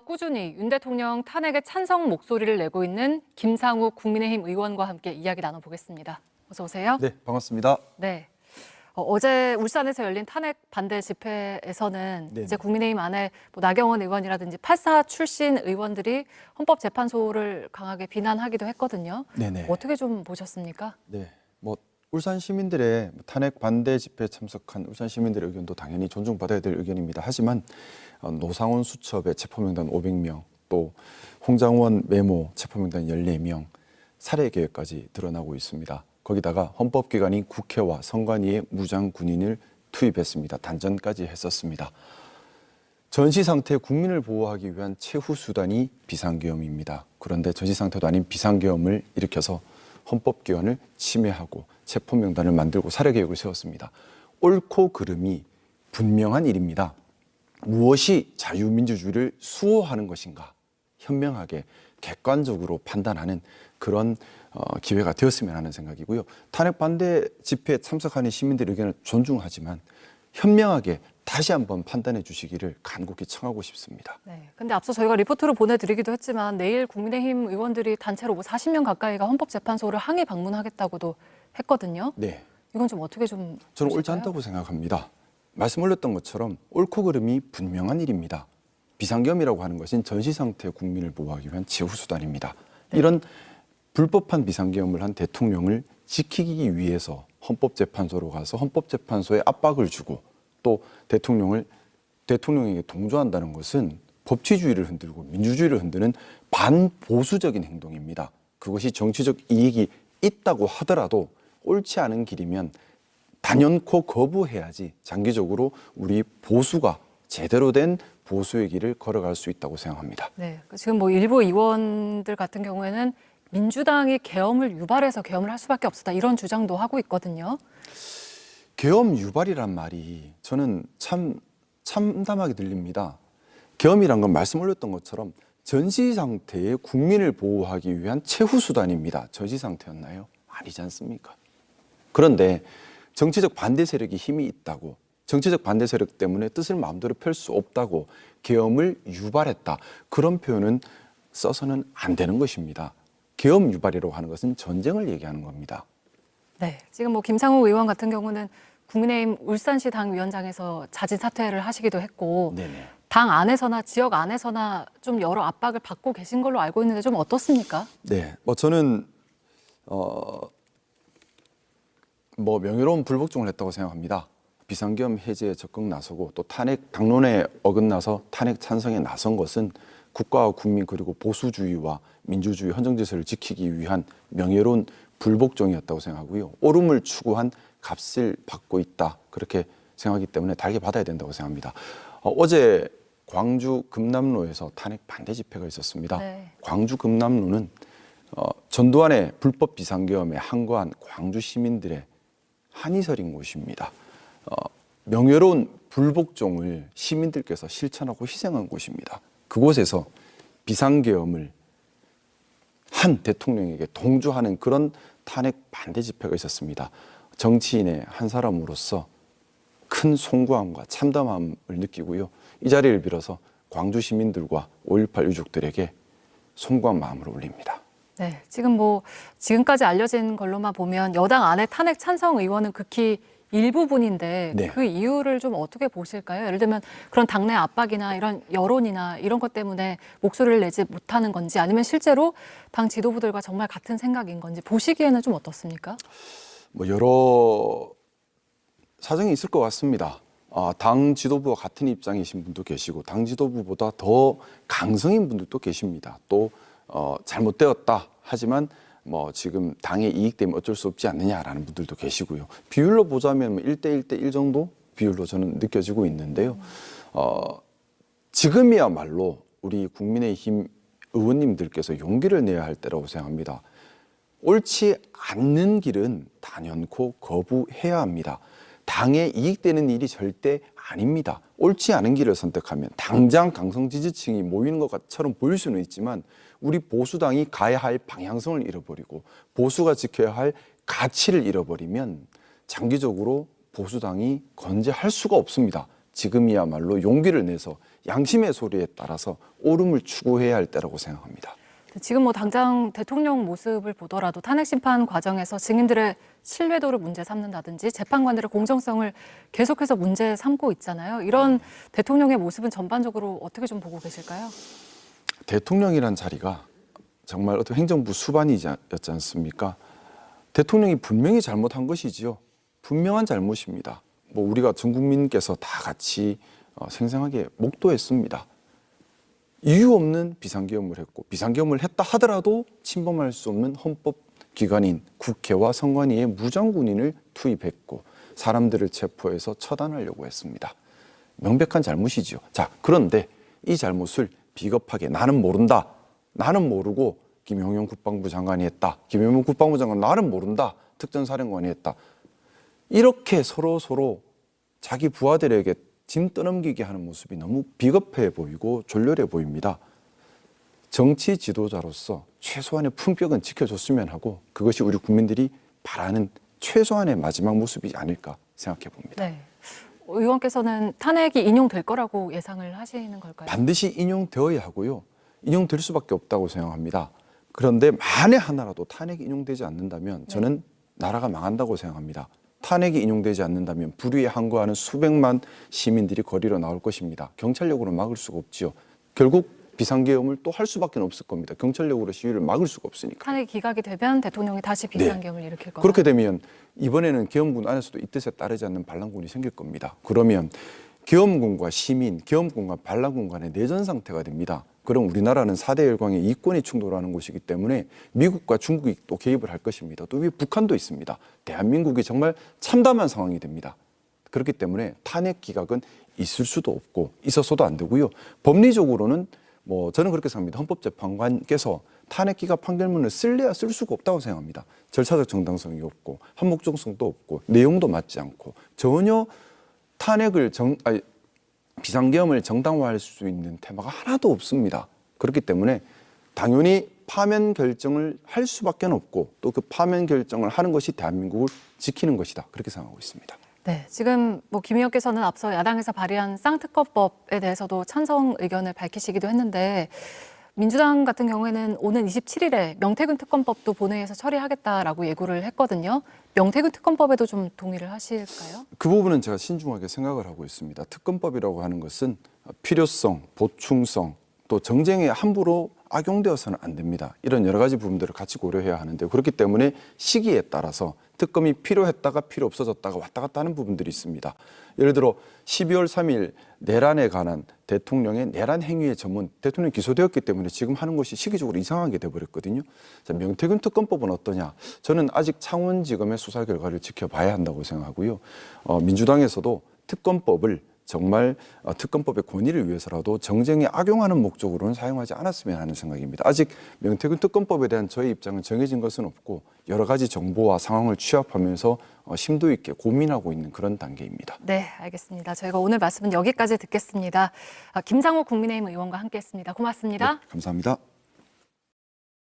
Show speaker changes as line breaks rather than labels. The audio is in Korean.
꾸준히 윤 대통령 탄핵에 찬성 목소리를 내고 있는 김상우 국민의힘 의원과 함께 이야기 나눠보겠습니다. 어서 오세요.
네, 반갑습니다.
네. 어제 울산에서 열린 탄핵 반대 집회에서는
네네.
이제 국민의힘 안에 나경원 의원이라든지 8사 출신 의원들이 헌법재판소를 강하게 비난하기도 했거든요.
네네.
어떻게 좀 보셨습니까?
네, 울산 시민들의 탄핵 반대 집회에 참석한 울산 시민들의 의견도 당연히 존중받아야 될 의견입니다. 하지만 노상원 수첩의 체포명단 500명, 또 홍장원 메모 체포명단 14명, 살해 계획까지 드러나고 있습니다. 거기다가 헌법기관인 국회와 선관위에 무장 군인을 투입했습니다. 단전까지 했었습니다. 전시 상태의 국민을 보호하기 위한 최후 수단이 비상계엄입니다. 그런데 전시 상태도 아닌 비상계엄을 일으켜서 헌법기관을 침해하고 체포명단을 만들고 살해 계획을 세웠습니다. 옳고 그름이 분명한 일입니다. 무엇이 자유민주주의를 수호하는 것인가 현명하게 객관적으로 판단하는 그런 기회가 되었으면 하는 생각이고요. 탄핵 반대 집회에 참석하는 시민들의 의견을 존중하지만 현명하게 다시 한번 판단해 주시기를 간곡히 청하고 싶습니다.
네. 근데 앞서 저희가 리포트로 보내드리기도 했지만 내일 국민의힘 의원들이 단체로 40명 가까이가 헌법재판소를 항의 방문하겠다고도 했거든요.
네.
이건 좀 어떻게 좀
저는 옳지
보실까요?
않다고 생각합니다. 말씀 올렸던 것처럼 옳고 그름이 분명한 일입니다. 비상계엄이라고 하는 것은 전시 상태의 국민을 보호하기 위한 최후 수단입니다.
네.
이런 불법한 비상계엄을 한 대통령을 지키기 위해서 헌법재판소로 가서 헌법재판소에 압박을 주고 또 대통령에게 동조한다는 것은 법치주의를 흔들고 민주주의를 흔드는 반보수적인 행동입니다. 그것이 정치적 이익이 있다고 하더라도 옳지 않은 길이면 단연코 거부해야지 장기적으로 우리 보수가 제대로 된 보수의 길을 걸어갈 수 있다고 생각합니다.
네, 지금 일부 의원들 같은 경우에는 민주당이 계엄을 유발해서 계엄을 할 수밖에 없었다 이런 주장도 하고 있거든요.
계엄 유발이란 말이 저는 참 참담하게 들립니다. 계엄이란 건 말씀 올렸던 것처럼 전시 상태의 국민을 보호하기 위한 최후 수단입니다. 전시 상태였나요? 아니지 않습니까? 그런데 정치적 반대 세력이 힘이 있다고, 정치적 반대 세력 때문에 뜻을 마음대로 펼 수 없다고 계엄을 유발했다. 그런 표현은 써서는 안 되는 것입니다. 계엄 유발이라고 하는 것은 전쟁을 얘기하는 겁니다.
네, 지금 김상우 의원 같은 경우는 국민의힘 울산시 당위원장에서 자진 사퇴를 하시기도 했고
네네.
당 안에서나 지역 안에서나 좀 여러 압박을 받고 계신 걸로 알고 있는데 좀 어떻습니까?
네, 저는 명예로운 불복종을 했다고 생각합니다. 비상계엄 해제에 적극 나서고 또 탄핵 당론에 어긋나서 탄핵 찬성에 나선 것은 국가와 국민 그리고 보수주의와 민주주의 헌정질서를 지키기 위한 명예로운 불복종이었다고 생각하고요. 옳음을 추구한 값을 받고 있다 그렇게 생각하기 때문에 달게 받아야 된다고 생각합니다. 어제 광주 금남로에서 탄핵 반대 집회가 있었습니다.
네.
광주 금남로는 전두환의 불법 비상계엄에 항거한 광주 시민들의 한이 서린 곳입니다. 명예로운 불복종을 시민들께서 실천하고 희생한 곳입니다. 그곳에서 비상계엄을 한 대통령에게 동조하는 그런 탄핵 반대 집회가 있었습니다. 정치인의 한 사람으로서 큰 송구함과 참담함을 느끼고요. 이 자리를 빌어서 광주 시민들과 5.18 유족들에게 송구한 마음을 올립니다.
네, 지금까지 알려진 걸로만 보면 여당 안에 탄핵 찬성 의원은 극히 일부분인데
네.
그 이유를 좀 어떻게 보실까요? 예를 들면 그런 당내 압박이나 이런 여론이나 이런 것 때문에 목소리를 내지 못하는 건지 아니면 실제로 당 지도부들과 정말 같은 생각인 건지 보시기에는 좀 어떻습니까?
여러 사정이 있을 것 같습니다. 당 지도부와 같은 입장이신 분도 계시고 당 지도부보다 더 강성인 분들도 계십니다. 또 잘못되었다 하지만 지금 당의 이익 때문에 어쩔 수 없지 않느냐라는 분들도 계시고요. 비율로 보자면 1대1대1 정도 비율로 저는 느껴지고 있는데요. 지금이야말로 우리 국민의힘 의원님들께서 용기를 내야 할 때라고 생각합니다. 옳지 않는 길은 단연코 거부해야 합니다. 당에 이익되는 일이 절대 아닙니다. 옳지 않은 길을 선택하면 당장 강성 지지층이 모이는 것처럼 보일 수는 있지만 우리 보수당이 가야 할 방향성을 잃어버리고 보수가 지켜야 할 가치를 잃어버리면 장기적으로 보수당이 건재할 수가 없습니다. 지금이야말로 용기를 내서 양심의 소리에 따라서 옳음을 추구해야 할 때라고 생각합니다.
지금 뭐 당장 대통령 모습을 보더라도 탄핵 심판 과정에서 증인들의 신뢰도를 문제 삼는다든지 재판관들의 공정성을 계속해서 문제 삼고 있잖아요. 이런 대통령의 모습은 전반적으로 어떻게 좀 보고 계실까요?
대통령이란 자리가 정말 어떤 행정부 수반이지 않습니까? 대통령이 분명히 잘못한 것이지요. 분명한 잘못입니다. 뭐 우리가 전 국민께서 다 같이 생생하게 목도했습니다. 이유 없는 비상계엄을 했고 비상계엄을 했다 하더라도 침범할 수 없는 헌법기관인 국회와 선관위에 무장군인을 투입했고 사람들을 체포해서 처단하려고 했습니다. 명백한 잘못이지요. 자, 그런데 이 잘못을 비겁하게 나는 모른다. 나는 모르고 김용현 국방부 장관이 했다. 김용현 국방부 장관 나는 모른다. 특전사령관이 했다. 이렇게 서로 자기 부하들에게 짐 떠넘기게 하는 모습이 너무 비겁해 보이고 졸렬해 보입니다. 정치 지도자로서 최소한의 품격은 지켜줬으면 하고 그것이 우리 국민들이 바라는 최소한의 마지막 모습이지 않을까 생각해 봅니다.
네. 의원께서는 탄핵이 인용될 거라고 예상을 하시는 걸까요?
반드시 인용되어야 하고요. 인용될 수밖에 없다고 생각합니다. 그런데 만에 하나라도 탄핵이 인용되지 않는다면 저는 나라가 망한다고 생각합니다. 탄핵이 인용되지 않는다면 불의에 항거하는 수백만 시민들이 거리로 나올 것입니다. 경찰력으로 막을 수가 없지요. 결국 비상계엄을 또 할 수밖에 없을 겁니다. 경찰력으로 시위를 막을 수가 없으니까.
탄핵이 기각이 되면 대통령이 다시 비상계엄을 일으킬 거다.
그렇게 되면 이번에는 계엄군 안에서도 이 뜻에 따르지 않는 반란군이 생길 겁니다. 그러면 계엄군과 시민, 계엄군과 반란군 간의 내전 상태가 됩니다. 그럼 우리나라는 4대 열강의 이권이 충돌하는 곳이기 때문에 미국과 중국이 또 개입을 할 것입니다. 또 위에 북한도 있습니다. 대한민국이 정말 참담한 상황이 됩니다. 그렇기 때문에 탄핵 기각은 있을 수도 없고 있어서도 안 되고요. 법리적으로는 뭐 저는 그렇게 생각합니다. 헌법재판관께서 탄핵 기각 판결문을 쓸래야 쓸 수가 없다고 생각합니다. 절차적 정당성이 없고 한목적성도 없고 내용도 맞지 않고 전혀 탄핵을 비상계엄을 정당화할 수 있는 테마가 하나도 없습니다. 그렇기 때문에 당연히 파면 결정을 할 수밖에 없고 또 그 파면 결정을 하는 것이 대한민국을 지키는 것이다. 그렇게 생각하고 있습니다.
네, 지금 뭐 김 의원께서는 앞서 야당에서 발의한 쌍특검법에 대해서도 찬성 의견을 밝히시기도 했는데 민주당 같은 경우에는 오는 27일에 명태균 특검법도 본회의에서 처리하겠다라고 예고를 했거든요. 명태균 특검법에도 좀 동의를 하실까요?
그 부분은 제가 신중하게 생각을 하고 있습니다. 특검법이라고 하는 것은 필요성, 보충성, 또 정쟁에 함부로 악용되어서는 안 됩니다. 이런 여러 가지 부분들을 같이 고려해야 하는데 그렇기 때문에 시기에 따라서 특검이 필요했다가 필요 없어졌다가 왔다 갔다 하는 부분들이 있습니다. 예를 들어 12월 3일 내란에 관한 대통령의 내란 행위의 전문 대통령이 기소되었기 때문에 지금 하는 것이 시기적으로 이상하게 돼버렸거든요. 자, 명태균 특검법은 어떠냐? 저는 아직 창원지검의 수사 결과를 지켜봐야 한다고 생각하고요. 민주당에서도 특검법을 정말 특검법의 권위를 위해서라도 정쟁에 악용하는 목적으로는 사용하지 않았으면 하는 생각입니다. 아직 명태균 특검법에 대한 저의 입장은 정해진 것은 없고 여러 가지 정보와 상황을 취합하면서 심도 있게 고민하고 있는 그런 단계입니다.
네, 알겠습니다. 저희가 오늘 말씀은 여기까지 듣겠습니다. 김상호 국민의힘 의원과 함께했습니다. 고맙습니다.
네, 감사합니다.